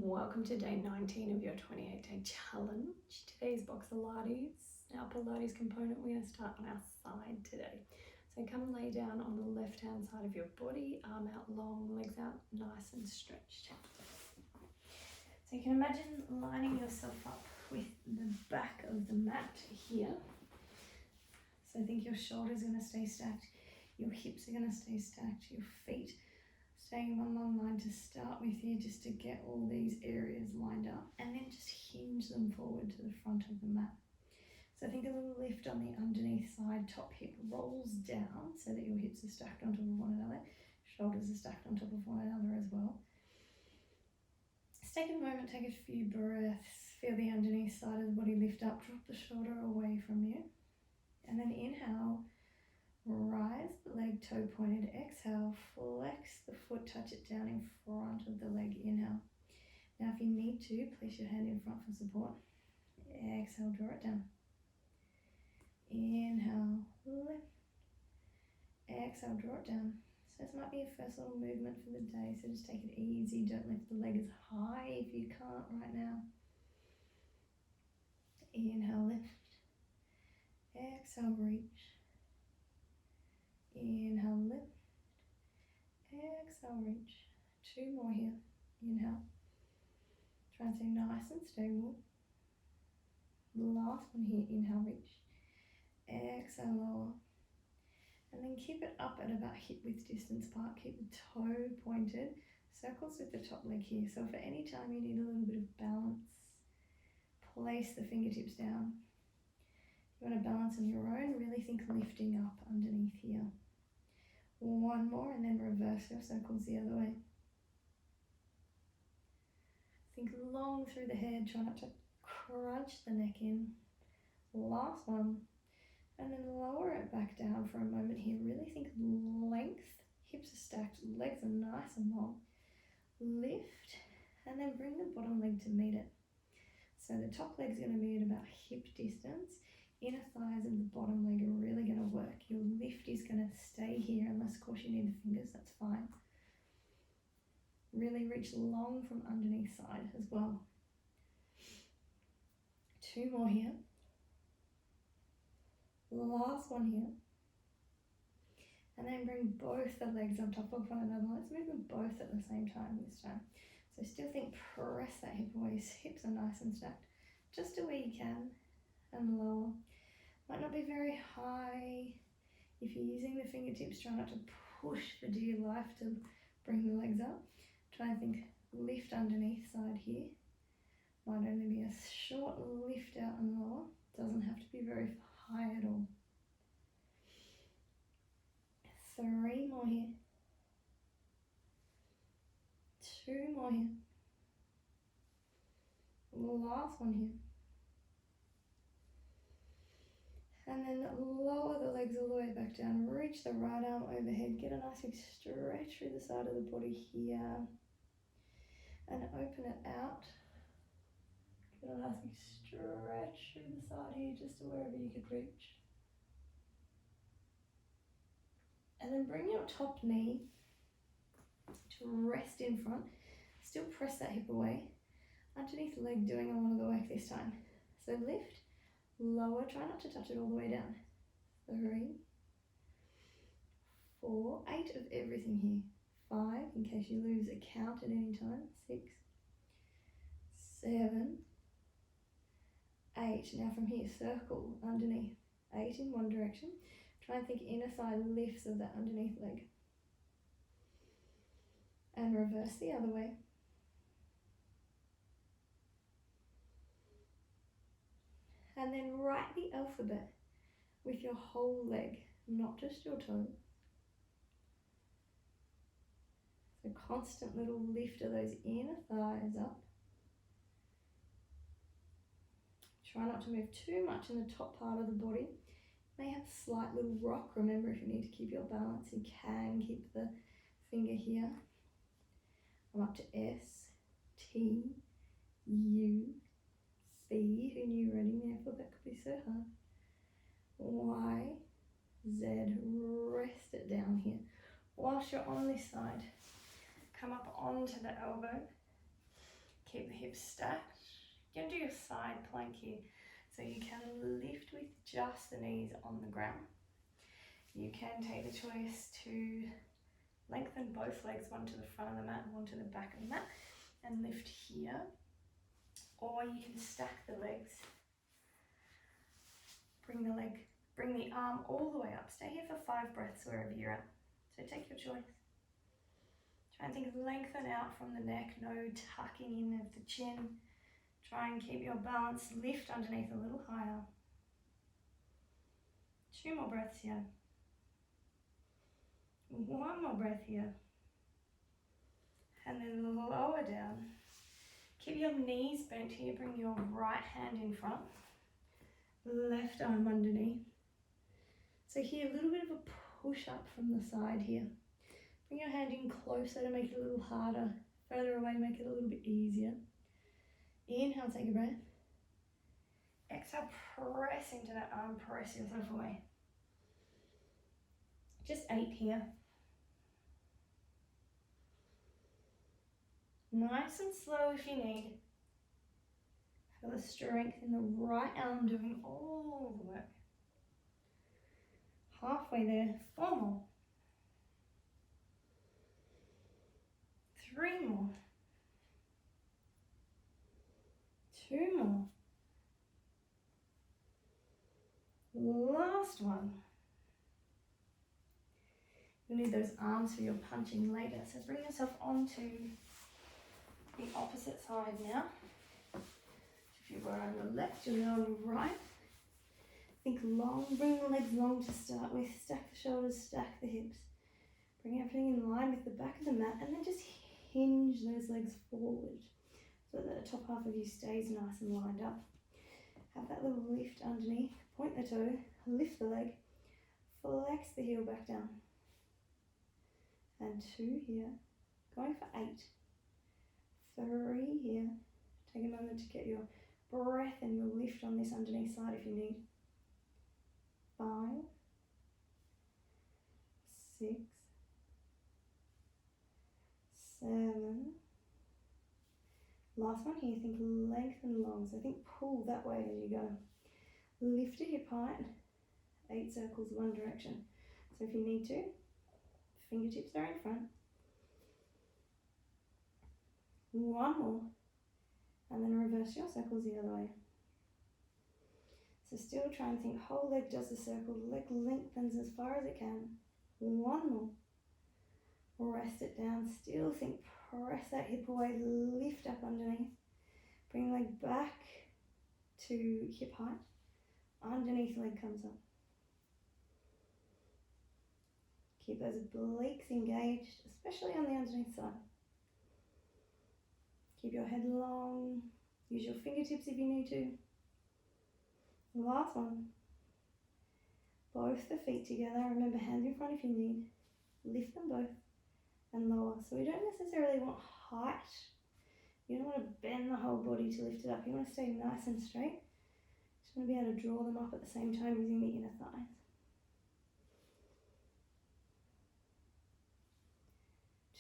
Welcome to day 19 of your 28-day challenge. Today's BOXILATES, our Pilates component. We're going to start on our side today. So come lay down on the left-hand side of your body, arm out long, legs out nice and stretched. So you can imagine lining yourself up with the back of the mat here. So I think your shoulders are going to stay stacked, your hips are going to stay stacked, your feet staying in one long line to start with here, just to get all these areas lined up, and then just hinge them forward to the front of the mat. So I think a little lift on the underneath side, top hip rolls down so that your hips are stacked on top of one another, shoulders are stacked on top of one another as well. Just take a moment, take a few breaths, feel the underneath side of the body lift up, drop the shoulder away from you, and then inhale. Rise the leg toe pointed, exhale, flex the foot, touch it down in front of the leg, inhale. Now if you need to, place your hand in front for support. Exhale, draw it down. Inhale, lift. Exhale, draw it down. So this might be your first little movement for the day, so just take it easy, don't lift the leg as high if you can't right now. Inhale, lift. Exhale, reach. Inhale, lift. Exhale, reach. Two more here. Inhale. Try and stay nice and stable. Last one here. Inhale, reach. Exhale, lower. And then keep it up at about hip width distance apart. Keep the toe pointed. Circles with the top leg here. So if at any time you need a little bit of balance, place the fingertips down. If you want to balance on your own, really think lifting up underneath here. One more, and then reverse your circles the other way. Think long through the head, try not to crunch the neck in. Last one, and then lower it back down for a moment here. Really think length, hips are stacked, legs are nice and long. Lift, and then bring the bottom leg to meet it. So the top leg's going to be at about hip distance. Inner thighs and the bottom leg are really going to work. Your lift is going to stay here, unless of course you need the fingers, that's fine. Really reach long from underneath side as well. Two more here. Last one here. And then bring both the legs on top of one another. Let's move them both at the same time this time. So still think, press that hip away. Hips are nice and stacked. Just do where you can. And lower. Might not be very high. If you're using the fingertips, try not to push for dear life to bring the legs up. Try and think lift underneath side here. Might only be a short lift out and lower. Doesn't have to be very high at all. Three more here. Two more here. Last one here. And then lower the legs all the way back down. Reach the right arm overhead. Get a nice big stretch through the side of the body here. And open it out. Get a nice big stretch through the side here, just to wherever you could reach. And then bring your top knee to rest in front. Still press that hip away. Underneath the leg doing a lot of the work this time. So lift. Lower, try not to touch it all the way down. 3, 4, 8 of everything here. 5, in case you lose a count at any time. 6, 7, 8. Now from here, circle underneath. 8 in one direction. Try and think inner thigh lifts of that underneath leg. And reverse the other way. And then write the alphabet with your whole leg, not just your toes. So constant little lift of those inner thighs up. Try not to move too much in the top part of the body. You may have a slight little rock. Remember, if you need to keep your balance, you can keep the finger here. I'm up to S, T, U, C, who knew reading the alphabet could be so hard. Y, Z, rest it down here. Whilst you're on this side, come up onto the elbow. Keep the hips stacked. You can do your side plank here. So you can lift with just the knees on the ground. You can take the choice to lengthen both legs, one to the front of the mat and one to the back of the mat, and lift here. Or you can stack the legs. Bring the arm all the way up. Stay here for 5 breaths wherever you're at. So take your choice. Try and think of lengthen out from the neck, no tucking in of the chin. Try and keep your balance, lift underneath a little higher. 2 more breaths here. 1 more breath here. And then lower down. Keep your knees bent here, bring your right hand in front. Left arm underneath. So here, a little bit of a push up from the side here. Bring your hand in closer to make it a little harder. Further away to make it a little bit easier. Inhale, take a breath. Exhale, press into that arm, press yourself away. Just 8 here. Nice and slow if you need. Feel the strength in the right arm doing all the work. Halfway there, 4 more. 3 more. 2 more. Last one. You'll need those arms for your punching later. So bring yourself onto the opposite side now. If you were on your left, you'll be on your right. Think long, bring the legs long to start with. Stack the shoulders, stack the hips. Bring everything in line with the back of the mat and then just hinge those legs forward so that the top half of you stays nice and lined up. Have that little lift underneath. Point the toe, lift the leg, flex the heel back down. And 2 here. Going for 8. 3 here. Take a moment to get your breath and your lift on this underneath side if you need. 5, 6, 7. Last one here, think lengthen long. So think pull that way as you go. Lift your hip height, 8 circles one direction. So if you need to, fingertips are in front. 1 more, and then reverse your circles the other way. So still try and think whole leg does the circle, the leg lengthens as far as it can. 1 more. Rest it down, still think press that hip away, lift up underneath. Bring the leg back to hip height. Underneath leg comes up. Keep those obliques engaged, especially on the underneath side. Keep your head long. Use your fingertips if you need to. Last one. Both the feet together. Remember, hands in front if you need. Lift them both and lower. So we don't necessarily want height. You don't want to bend the whole body to lift it up. You want to stay nice and straight. Just want to be able to draw them up at the same time using the inner thighs.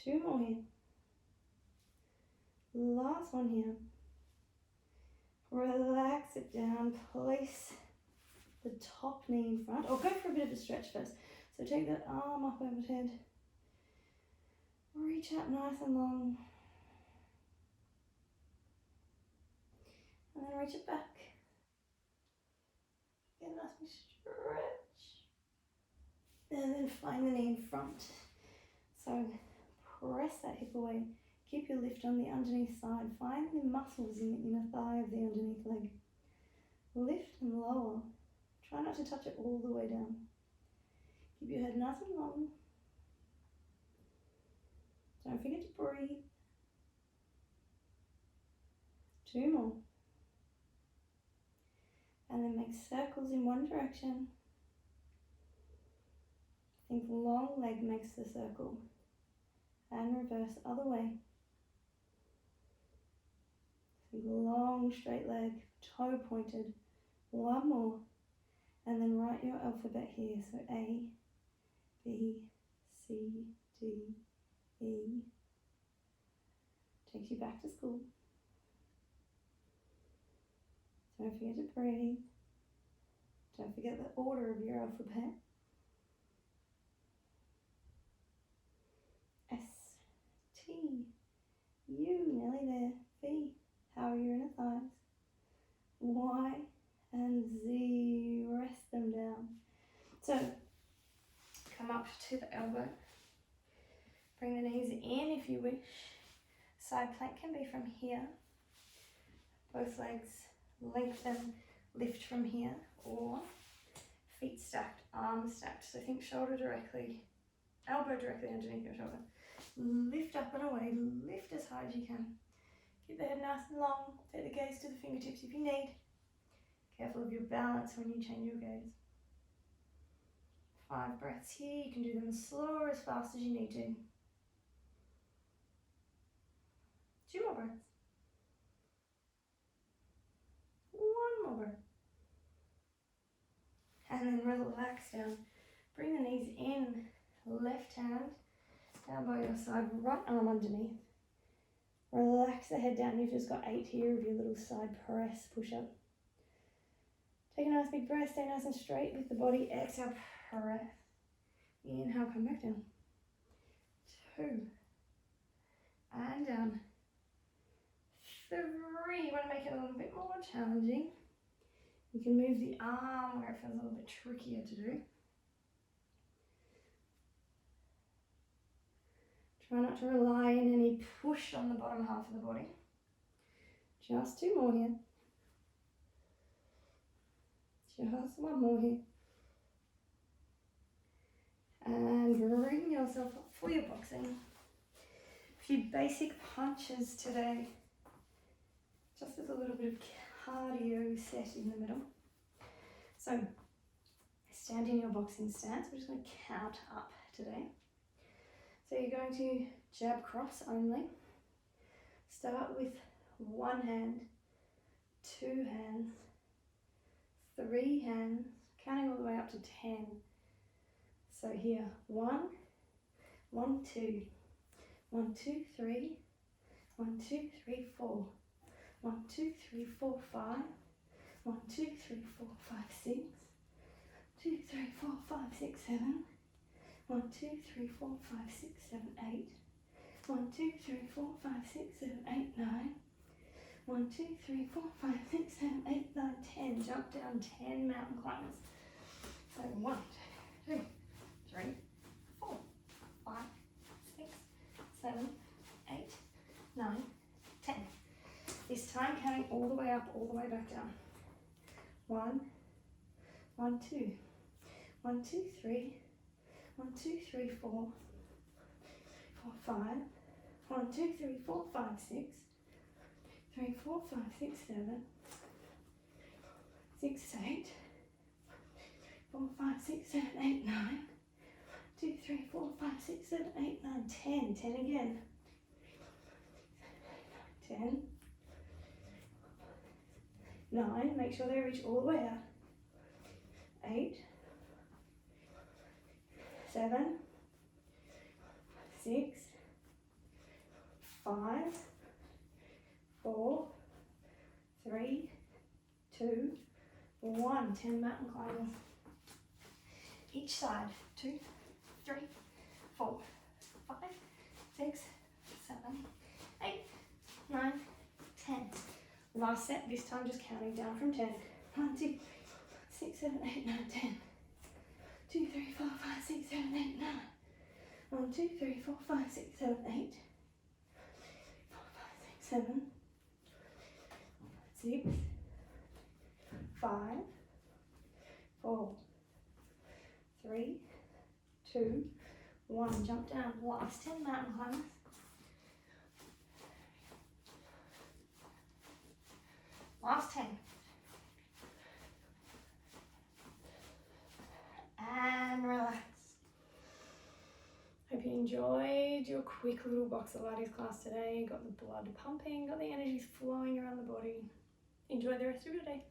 2 more here. Last one here. Relax it down. Place the top knee in front. Or go for a bit of a stretch first. So take that arm up overhead. Reach out nice and long. And then reach it back. Get a nice and stretch. And then find the knee in front. So press that hip away. Keep your lift on the underneath side. Find the muscles in the inner thigh of the underneath leg. Lift and lower. Try not to touch it all the way down. Keep your head nice and long. Don't forget to breathe. 2 more. And then make circles in one direction. Think long leg makes the circle. And reverse other way. Think long straight leg, toe pointed. 1 more. And then write your alphabet here. So A, B, C, D, E. Takes you back to school. Don't forget to breathe. Don't forget the order of your alphabet. S, T, U, nearly there. V, how are your inner thighs? Y and Z, rest them down. So, come up to the elbow. Bring the knees in if you wish. Side plank can be from here. Both legs lengthen, lift from here, or feet stacked, arms stacked. So think shoulder directly, elbow directly underneath your shoulder. Lift up and away, lift as high as you can. Keep the head nice and long, take the gaze to the fingertips if you need. Careful of your balance when you change your gaze. 5 breaths here, you can do them as slow or as fast as you need to. 2 more breaths. 1 more breath. And then relax down. Bring the knees in, left hand down by your side, right arm underneath. Relax the head down. You've just got 8 here of your little side press push-up. Take a nice big breath, stay nice and straight with the body. Exhale, breath. Inhale, come back down. 2. And down. 3. You want to make it a little bit more challenging. You can move the arm where it feels a little bit trickier to do. Try not to rely on any push on the bottom half of the body. Just 2 more here. Just 1 more here. And bring yourself up for your boxing. A few basic punches today. Just with a little bit of cardio set in the middle. So, stand in your boxing stance. We're just going to count up today. So you're going to jab cross only. Start with 1 hand, 2 hands, 3 hands, counting all the way up to 10. So here, 1, 1, 2, 1, 2, 3, 1, 2, 3, 4, 1, 2, 3, 4, 5, 1, 2, 3, 4, 5, 6, 2, 3, 4, 5, 6, 7, 1, 2, 3, 4, 5, 6, 7, 8, 1, 2, 3, 4, 5, 6, 7, 8, 9, 1, 2, 3, 4, 5, 6, 7, 8, 9, 10. Jump down 10 mountain climbers. So 1, 2, 3, 4, 5, 6, 7, 8, 9, 10. This time counting all the way up, all the way back down. 1, 1, 2, 1, 2, 3, 1, 2, 3, 4, 4, 5, 1, 2, 3, 4, 5, 6, 3, 4, 5, 6, 7, 6, 8, 4, 5, 6, 7, 8, 9, 2, 3, 4, 5, 6, 7, 8, 9, 10. 10 again. 10, 9, make sure they reach all the way out. 8, 7, 6, 5, 4, 3, 2, 1. 10 mountain climbers. Each side. 2, 3, 4, 5, 6, 7, 8, 9, 10. Last set, this time just counting down from 10. 1, 2, 6, 7, 8, 9, 10. 2, 3, 4, 5, 6, 7, 8, 9. 1, 2, 3, 4, 5, 6, 7, 8. 4, 5, 6, 7. 6, 5, 4, 3, 2, 1. Jump down. Last 10 mountain climbers. Last 10. And relax. Hope you enjoyed your quick little BOXILATES class today. Got the blood pumping, got the energies flowing around the body. Enjoy the rest of your day.